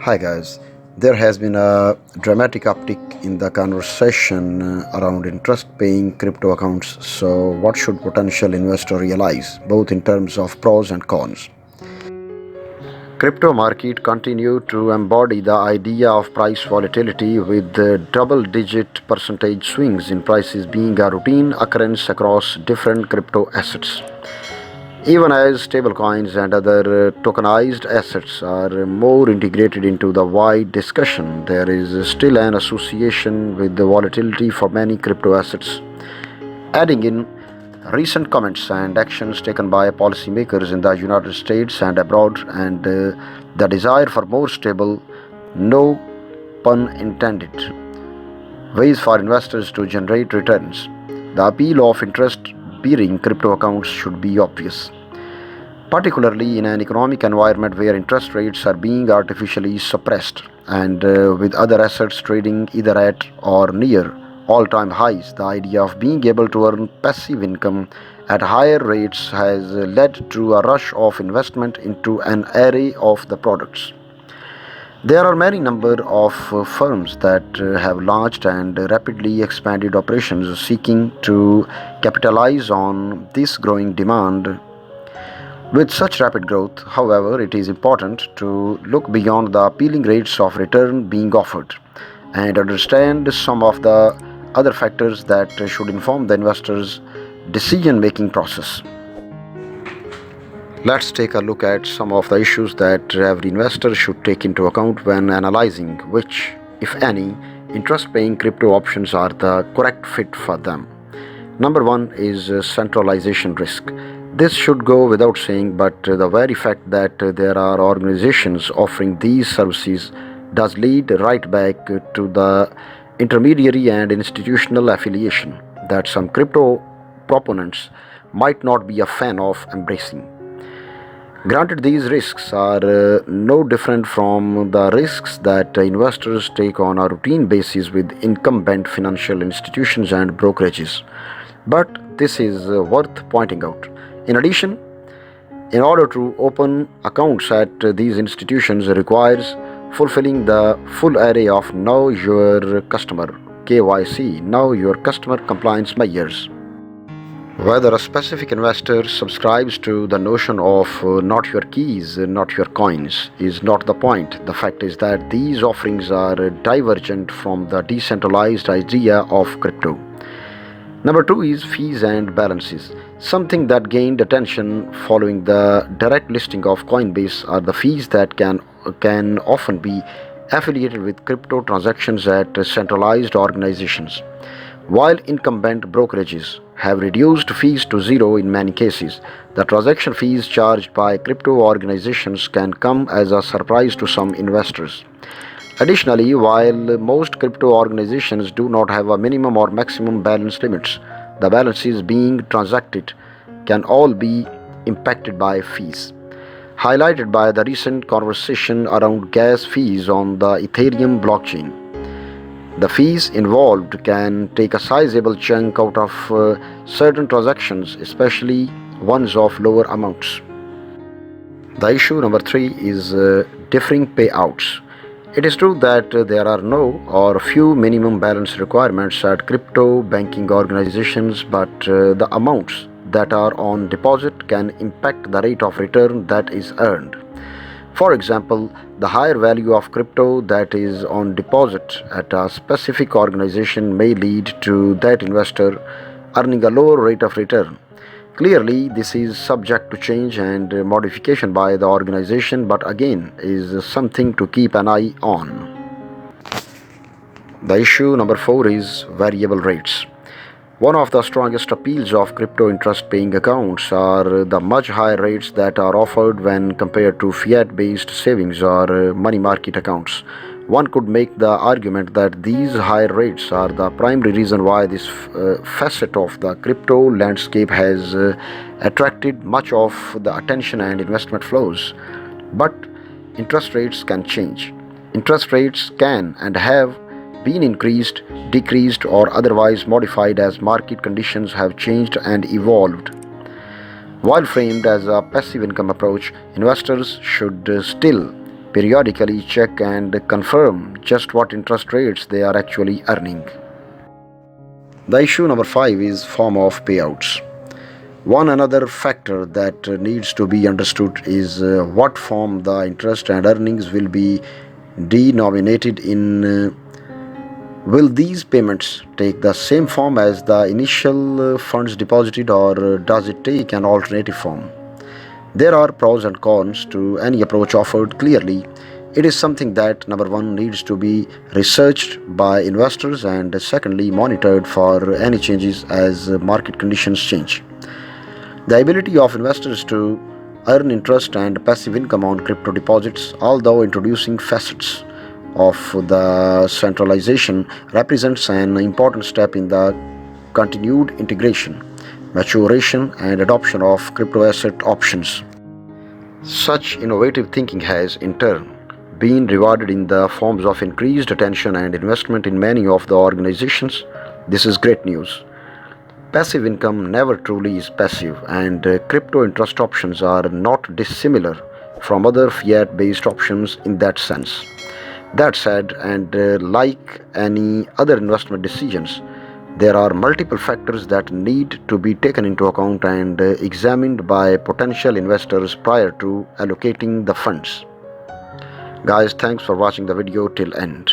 Hi guys, there has been a dramatic uptick in the conversation around interest paying crypto accounts. So, what should potential investor realize, both in terms of pros and cons? Crypto market continue to embody the idea of price volatility with double-digit percentage swings in prices being a routine occurrence across different crypto assets. Even as stablecoins and other tokenized assets are more integrated into the wide discussion, there is still an association with the volatility for many crypto assets. Adding in recent comments and actions taken by policymakers in the United States and abroad, and the desire for more stable, no pun intended, ways for investors to generate returns, the appeal of interest bearing crypto accounts should be obvious, particularly in an economic environment where interest rates are being artificially suppressed and with other assets trading either at or near all time highs. The idea of being able to earn passive income at higher rates has led to a rush of investment into an array of the products. There are many number of firms that have launched and rapidly expanded operations seeking to capitalize on this growing demand. With such rapid growth, however, it is important to look beyond the appealing rates of return being offered and understand some of the other factors that should inform the investor's decision making process. Let's take a look at some of the issues that every investor should take into account when analyzing which, if any, interest paying crypto options are the correct fit for them. Number one is centralization risk. This should go without saying, but the very fact that there are organizations offering these services does lead right back to the intermediary and institutional affiliation that some crypto proponents might not be a fan of embracing. Granted, these risks are no different from the risks that investors take on a routine basis with incumbent financial institutions and brokerages. But this is worth pointing out. In addition, in order to open accounts at these institutions requires fulfilling the full array of Know Your Customer (KYC), Know Your Customer compliance measures. Whether a specific investor subscribes to the notion of not your keys, not your coins, is not the point. The fact is that these offerings are divergent from the decentralized idea of crypto. Number two is fees and balances. Something that gained attention following the direct listing of Coinbase are the fees that can often be affiliated with crypto transactions at centralized organizations. While incumbent brokerages have reduced fees to zero in many cases, the transaction fees charged by crypto organizations can come as a surprise to some investors. Additionally, while most crypto organizations do not have a minimum or maximum balance limits, the balances being transacted can all be impacted by fees, highlighted by the recent conversation around gas fees on the Ethereum blockchain. The fees involved can take a sizable chunk out of certain transactions, especially ones of lower amounts. The issue number three is differing payouts. It is true that there are no or few minimum balance requirements at crypto banking organizations, but the amounts that are on deposit can impact the rate of return that is earned. For example, the higher value of crypto that is on deposit at a specific organization may lead to that investor earning a lower rate of return. Clearly, this is subject to change and modification by the organization, but again, is something to keep an eye on. The issue number four is variable rates. One of the strongest appeals of crypto interest paying accounts are the much higher rates that are offered when compared to fiat based savings or money market accounts. One could make the argument that these higher rates are the primary reason why this facet of the crypto landscape has attracted much of the attention and investment flows. But interest rates can change. Interest rates can and have been increased, decreased, or otherwise modified as market conditions have changed and evolved. While framed as a passive income approach, investors should still periodically check and confirm just what interest rates they are actually earning. The issue number 5 is form of payouts. One another factor that needs to be understood is what form the interest and earnings will be denominated in. Will these payments take the same form as the initial funds deposited, or does it take an alternative form? There are pros and cons to any approach offered. Clearly, it is something that, number one, needs to be researched by investors, and secondly, monitored for any changes as market conditions change. The ability of investors to earn interest and passive income on crypto deposits, although introducing facets of the centralization, represents an important step in the continued integration, maturation, and adoption of crypto asset options. Such innovative thinking has, in turn, been rewarded in the forms of increased attention and investment in many of the organizations. This is great news. Passive income never truly is passive, and crypto interest options are not dissimilar from other fiat based options in that sense. That said, and like any other investment decisions, there are multiple factors that need to be taken into account and examined by potential investors prior to allocating the funds. Guys, thanks for watching the video till end.